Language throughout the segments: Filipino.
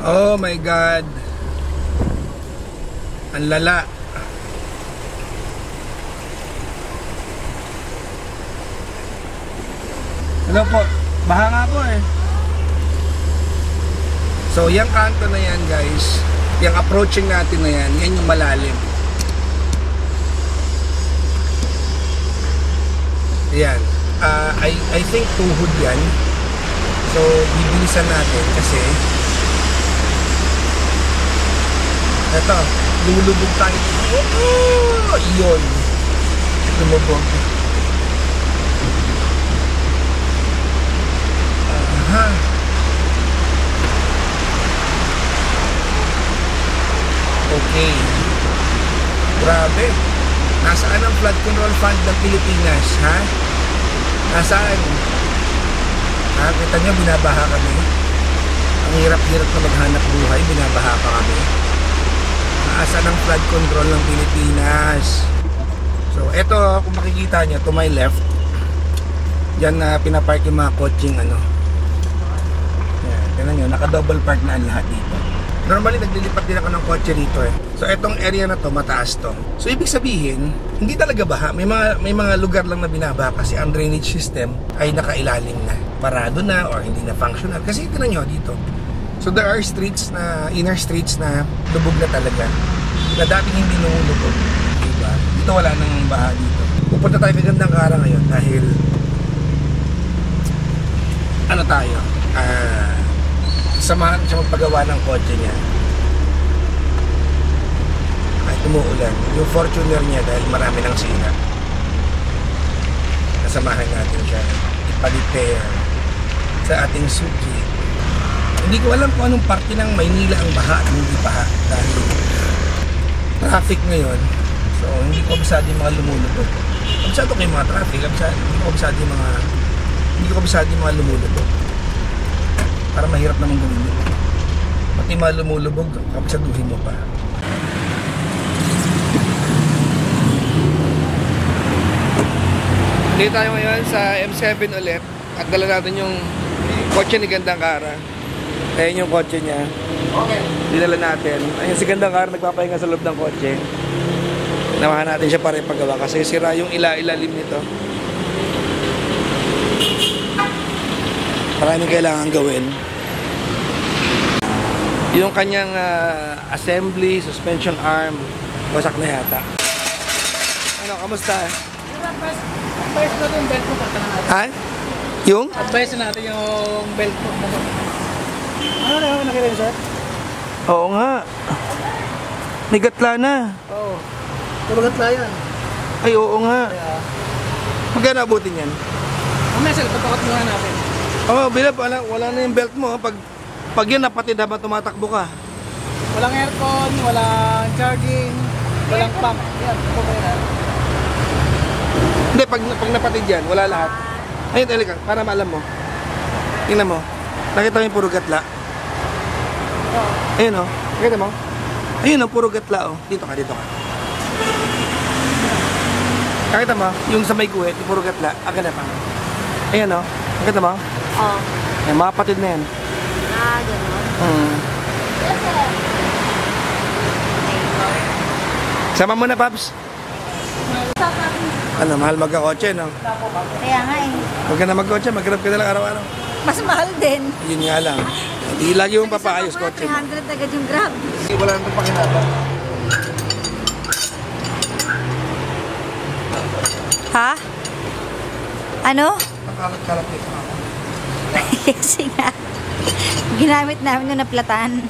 Oh my God. Ang lala. Hello po. Baha nga po eh. So, yung kanto na yan guys, yung approaching natin na yan, yan yung malalim. Ayan. I think tuhod yan. So, bibilisan natin kasi eto, lumulubog tayo. Oh, yun. Lumubog. Aha. Okay. Grabe. Nasaan ang flood control fund ng Pilipinas, ha? Nasaan? Ha? Kita nyo, binabaha kami. Ang hirap-hirap na maghanap buhay, binabaha pa kami. Nasaan ang flood control ng Pilipinas? So, eto, kung makikita nyo, to my left, dyan na pinapark yung mga coaching, ano. Yan, tignan nyo, naka-double park na ang lahat dito. Normally, naglilipat din ako ng kotse rito eh. So, etong area na to, mataas to. So, ibig sabihin, hindi talaga baha. May mga lugar lang na binabaha kasi ang drainage system ay nakailalim na. Parado na or hindi na functional. Kasi ito na nyo dito. So, there are streets na, inner streets na lubog na talaga. Na dating hindi lumulubog. Diba? Dito wala nang baha dito. Pupunta tayo kay Gandang Kara ngayon dahil ano tayo? Samahan siya magpagawa ng kotse niya. Kahit umuulan, yung Fortuner niya dahil marami ng sira. Kasamahan natin siya ipa-repair sa ating Suzuki. Hindi ko alam kung anong parte ng Maynila ang baha at hindi baha dahil traffic ngayon. So hindi ko abisado yung mga lumulubog. Abisado ko yung mga traffic, hindi ko abisado yung mga lumulubog. Para mahirap naman gawin yun. Pati mga lumulubog, kapasaduhin mo pa. Dito tayo ngayon sa M7 ulit. At dala natin yung kotse ni Gandang Kara. Ayan yung kotse niya. Okay. Dinala natin. Ayan si Gandang Kara nagpapahinga sa loob ng kotse. Namahan natin siya para ipagawa kasi sira yung ilalim nito. Maraming kailangan gawin. Yung kanyang assembly, suspension arm, wasak na yata. Ano, kamusta? Advice natin yung belt mo, pagka na natin. Ha? Yung? Advice natin yung belt mo. Ano na yung nakita yun, sir? Oo nga. May gatla na. Oo. Puro gatla yan. Ay, oo nga. Magkano abutin yan? Mamaya, sir, tapakat muna natin. Oo, Bilab, wala na yung belt mo. Pag yun napatid habang tumatakbo ka. Walang aircon, walang charging, walang pump. Yan, ito ba yan? Hindi, pag napatid yan, wala lahat. Ayun, talika, para maalam mo. Tingnan mo. Nakita mo yung puro gatla? Oo. Ayun o. Nakita mo? Ayun o, puro gatla o. Dito ka, dito ka. Nakita mo? Yung sa may guhit, yung puro gatla. Aga na pa. Ayun o. Nakita mo? Oo. Ay, mga patid na yan. Gano'n. Sama mo na, Paps. Ano, mahal magkakotse, no? Kaya nga eh. Huwag ka na magkotse, mag-grab ka na lang araw-araw. Mas mahal din. Yun nga lang. Hindi lagi mong papaayos kotse. 300 agad yung Grab. Wala nang pakinabang. Ha? Ano? Nakalat-kalat nito ako. Kasi nga. Ginamit namin nung naplatan.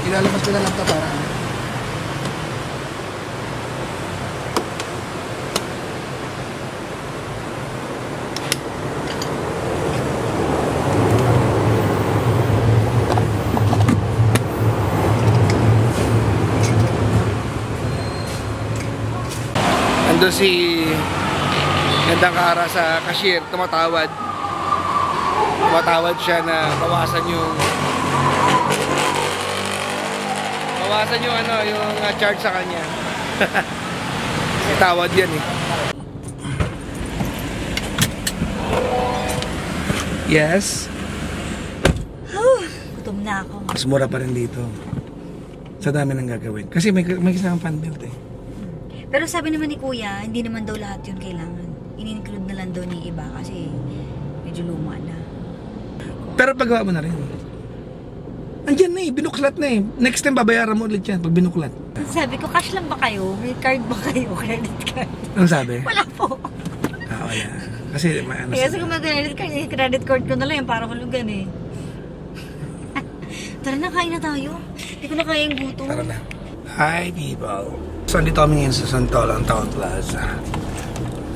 Ilalabas ko na lang ito para ando si Gandang Kara sa cashier, tumatawad siya na bawasan yung charge sa kanya. Tawad yan eh. Yes? Gutom na ako. Mas mura pa rin dito. Sa dami nang gagawin. Kasi may isang fan belt eh. Pero sabi naman ni Kuya, hindi naman daw lahat yun kailangan. In-include na lang daw niya iba kasi medyo luma na. Pero paggawa mo na rin. Andyan na eh, binuklat na eh. Next time babayaran mo ulit yan pag binuklat. Sabi ko, cash lang ba kayo? May card ba kayo? Credit card? Anong sabi? Wala po. Wala. Kasi maano Kasi kung credit card ko na lang yan para hulugan eh. Tara na, kain na tayo. Hindi ko na kaya yung gutom. Tara na. Hi people. So andito kami ngayon sa Santolan Town Plaza.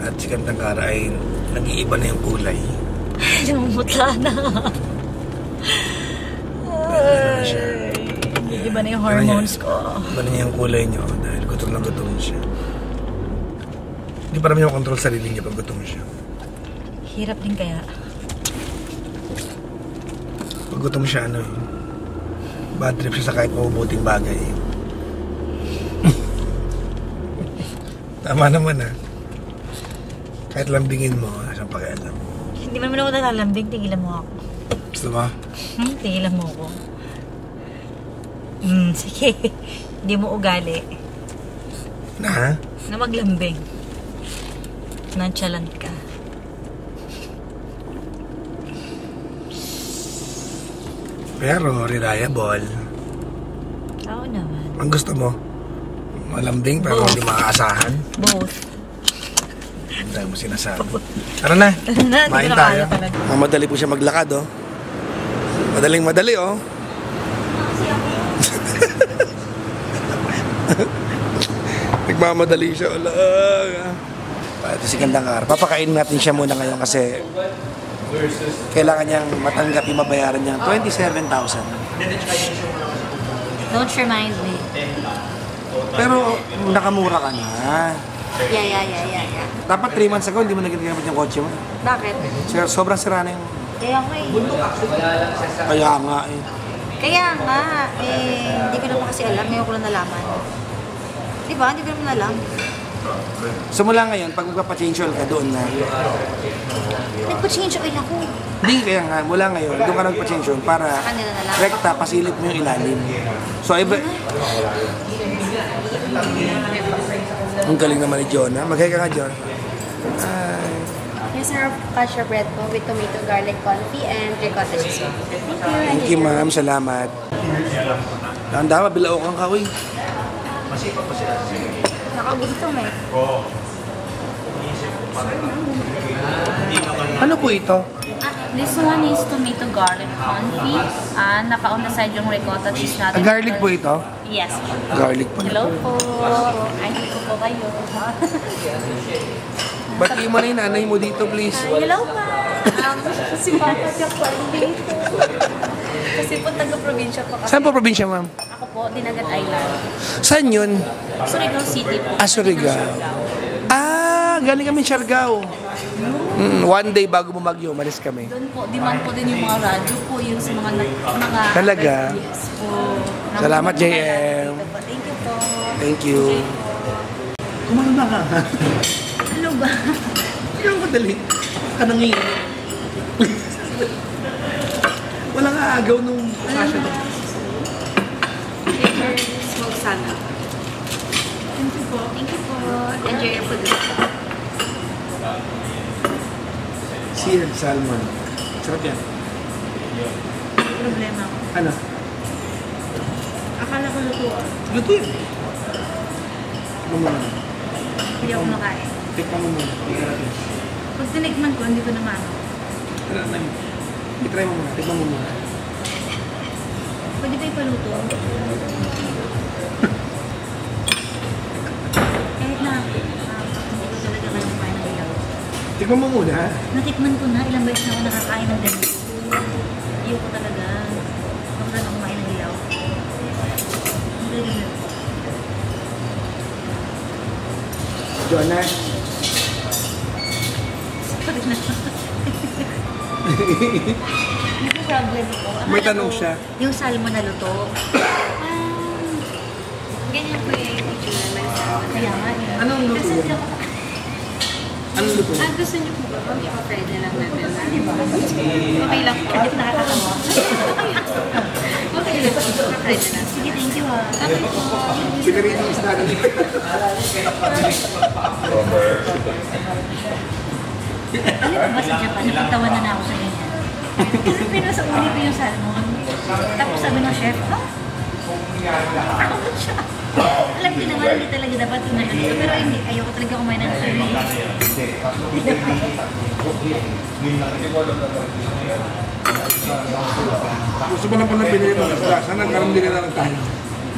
At si Kantangkara ay nag-iiba na yung kulay. Lumutla na. Iba na yung hormones ko. Iba na niya yung kulay niyo dahil gutom na gutom siya. Hindi pa naman yung control sarili niya pag gutom siya. Hirap din kaya. Pag gutom siya, bad trip siya sa kahit mabubuting bagay. Tama naman Kahit lambingin mo, saan pakialam. Hindi man ako nalalambing, tigilan mo ako. Gusto mo? Tigilan mo ako. Sige. Hindi mo ugali. Na? Na maglambing. Nonchalant ka. Pero reliable. Oo naman. Ang gusto mo? Malambing pero hindi makaasahan. Both. Hindi tayo mo sinasabi. Tara na. Main tayo. Madali po siya maglakad Madaling madali Nagmamadali siya. Ito si Kandangkara. Papakainin natin siya muna ngayon kasi kailangan niyang matanggap yung mabayaran niya 27,000. Don't remind me. Pero nakamura ka na. Yeah. Dapat 3 months ago hindi mo nagagamit yung kotse mo. Bakit? Sobrang sira na yung... Kaya nga hindi ko naman kasi alam. Ngayon ko lang nalaman. Diba? Hindi ko naman alam. So mula ngayon, pag magpapa-change oil ka doon na... Nagpa-change oil ako. Hindi, kaya nga, mula ngayon, doon ka nagpa-change oil para Kanila na lang. rekta, pasilip mo yung ilalim. So, ang galing naman ni Jonah. Mag-hi ka nga, John. Yes, sir. Kasha bread po with tomato, garlic, confit, and ricotta cheese. Thank you, ma'am. Salamat. Tanda, bilao kang kawi. Nakagutom eh. Ano po ito? This one is tomato garlic confit. Naka on the side yung ricotta cheese natin. Garlic po ito? Yes. Garlic po. Hello po. Ay, dito po kayo. Batiin mo na yung nanay mo dito, please. Hello pa. Si Papa siya po dito. Kasi po taga-probinsya po kasi. Saan po probinsya, ma'am? Ako po, Dinagat Island. Saan yun? Surigao City po. Surigao. Galing kami Siargao. One day bago bumagyo, umalis kami. Doon po, demand po din yung mga radyo po, yung sa mga Talaga? Yes po. Salamat, JM. Thank you po. Thank you. Kumanda ka. Ano ba? Hindi mo madali. Kanangin. Walang aagaw nung sasha doon. Smoked salmon. Thank you po. Thank you po. Enjoy your food. Seared salmon. Sarap yan. Problema ko. Ano? Akala ko luto. Luto yan. Ano mo na? Hindi ako makain. Tikman mo muna. Pag tinikman ko, hindi ko na maano. Ano na yun? I-try mo muna. Tikman mo muna. Pwede ba ipaluto? Kahit na, hindi ko talaga kayo kumain ng ilaw. Tikman mo muna. Natikman ko na, ilang beses na ako nakakain ng ganito. Iyo ko talaga. Huwag na kumain ng ilaw. Ang galing na. Jonah. Pwede na. Hindi problem ko. May tanong siya. Yung salmon na luto. Ganyan po yung picture ng salmon. Kaya nga. Anong luto yun? Ano luto? Gusto niyo po ba? I-fried na lang natin. Okay lang. Kahit nakakatawa. Okay lang. I-fried na lang. Sige, thank you ha. Pinarin yung isda na dito. Alam mo ba sa Japan, napagtawanan na ako sa ganyan. Kasi pinasa uli ko yung salmon. Tapos sabi ng chef, ako siya. Alam niyo naman, hindi talaga dapat kumain nito. Pero hindi, ayoko talaga kumain ng salmon. Gusto mo na pala pinili mo isda. Sana nagkaroon din na lang tayo.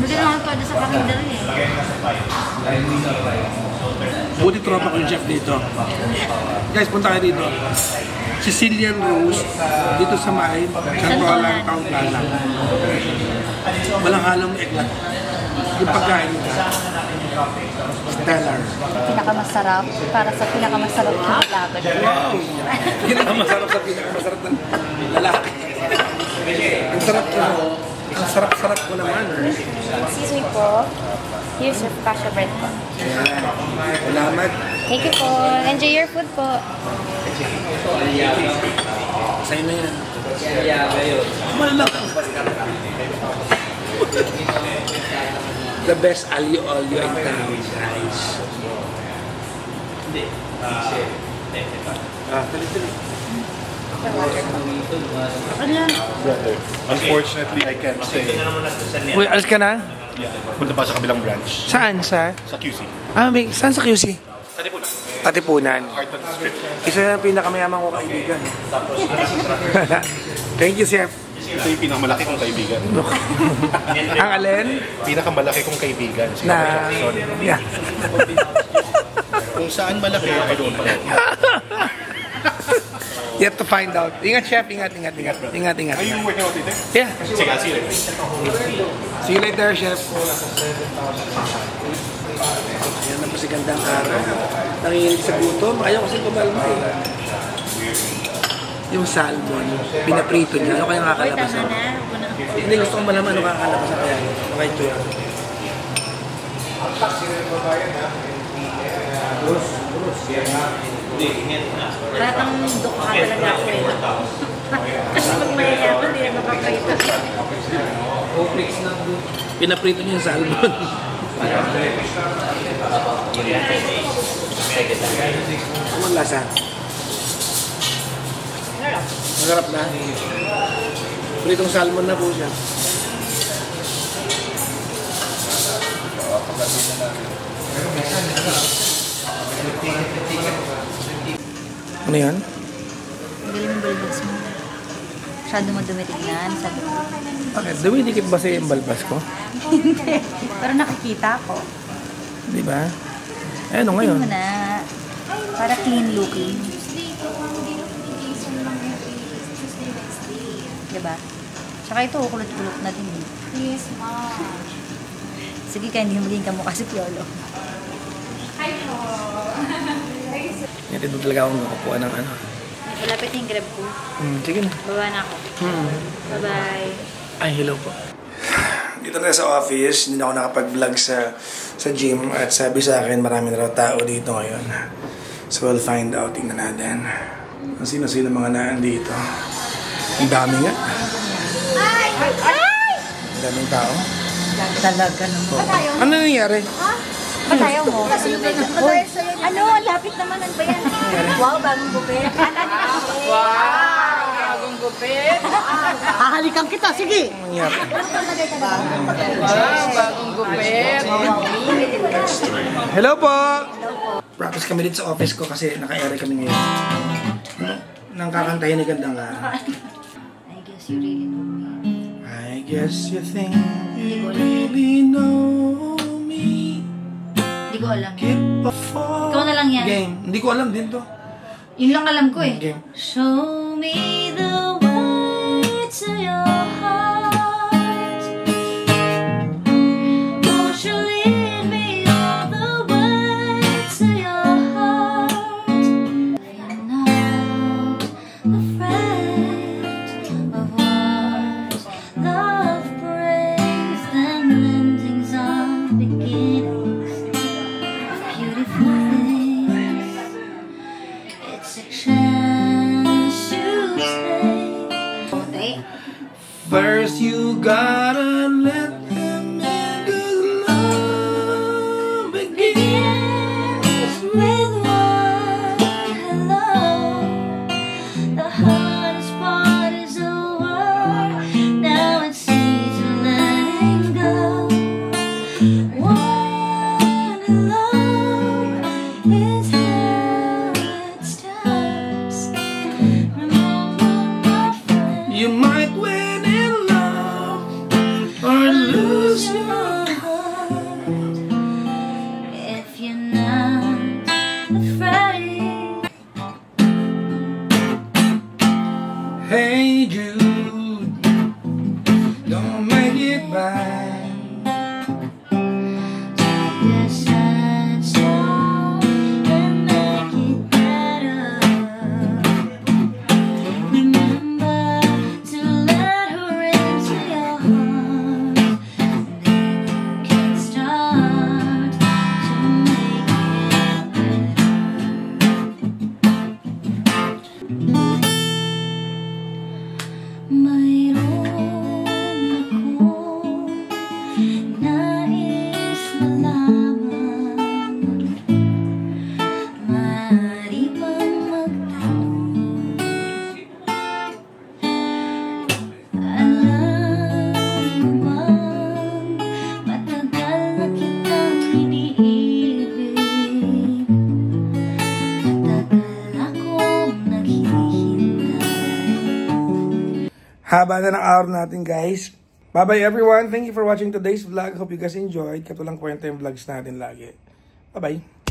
Hindi na ako todo sa calendar eh. Buti tropa ko yung chef dito. Guys, punta kayo dito. Sicilian roast dito sa May, San Roland Town Plaza. Walang halong eklat. Yung pagkain nila. Stellar. Pinakamasarap para sa pinakamasarap na laban. Wow! Pinakamasarap sa pinakamasarap na lalaki. Ang sarap ko. Ang sarap-sarap ko naman. Excuse me po. Here's your kasha bread po. Salamat. Thank you po. Enjoy your food po. Sa'yo na yan. Malak. The best alio-olio in town, guys. Tuloy-tuloy. Unfortunately, I can't stay. Uy, alis ka na? Punta pa sa kabilang branch. Saan? Sa QC. saan sa QC? Katipunan. Katipunan. Heartland Strip. Isa yung pinakamayaman ko kaibigan. Thank you, Chef. Ito yung pinakamalaki kong kaibigan. Ang alin? Pinakamalaki kong kaibigan. Si Na... Papa Jackson. Yeah. Kung saan malaki, I don't know. You have to find out. Ingat, Chef. Ingat. Are you working out today? Yeah. Sige, I'll see you later. See you later, Chef. Yan na po si Gandang Araw. Nanginginig sa gutom. Ayaw kasi kumalma eh. Yung salmon, pinaprito niya. Ano kaya kakalabas? Hindi, gusto kong malaman ano kakalabas na kaya. Okay, ito yan. Parang duka talaga ako eh. Kasi pag mayayaman, hindi na makakaita. Pinaprito niya yung salmon. Ang lasa. Masarap na. Pritong salmon na po siya. Ano yan? Galing yung balbas mo. Masyado mo dumitignan, sabi ko. Bakit? Dumidikit ba sa yung balbas ko? Hindi. Pero nakikita ko. Di ba? Eh, ano ngayon? Tingnan mo na. Para clean looking. Diba? Tsaka ito, kulot-kulot na din. Yes, ma'am. Sige, kaya hindi maging kamukha si Piolo. Hi po. Yan, ito talaga akong nakakuha ng ano. Malapit yung grab ko. Sige na. Baba na ako. Bye-bye. Ay, hello po. Dito na sa office, hindi na ako nakapag-vlog sa gym at sabi sa akin marami na raw tao dito ngayon. So we'll find out, tingnan natin. Kung sino-sino mga naandito. Ang dami nga. Ang daming tao. Talaga naman. Ano nangyari? Patayaw mo. Hoy, ano? Lapit naman. Ano ba yan? Wow, bagong gupit. Wow! Bagong gupit. Hahalikan kita, sige. Ano nangyari? Wow, bagong gupit. Hello po! Practice kami dito sa office ko kasi naka-ere kami ngayon. Ano? Nang kakantahin ni Gandang Araw. I guess you really know me. I guess you think you really know me. Hindi ko alam. Before Ikaw na lang yan. Game. Hindi ko alam din to. Yun lang alam ko eh. Game. Show me the way to your heart. Won't you lead me all the way to your heart? You're not afraid of what love brings. Them endings are beginnings of beautiful things. a chance to stay. First you gotta let them in, 'cause love begins With one hello, the hardest part is over. Now it's easy letting go. One hello is how it starts. Remember, my friend, You might win in love or lose your heart if you're not afraid. Hey Jude, don't make it right. The sad song and make it better. Remember to let her into your heart. Then you can start to make it better. Mayroon akong nais malaman. Maaari bang magtanong? Alam mo bang matagal na kitang iniibig? Matagal akong naghihintay. Haba na ng hour natin, guys. Bye-bye everyone. Thank you for watching today's vlog. Hope you guys enjoyed. Katulang kwenta yung vlogs natin lagi. Bye-bye.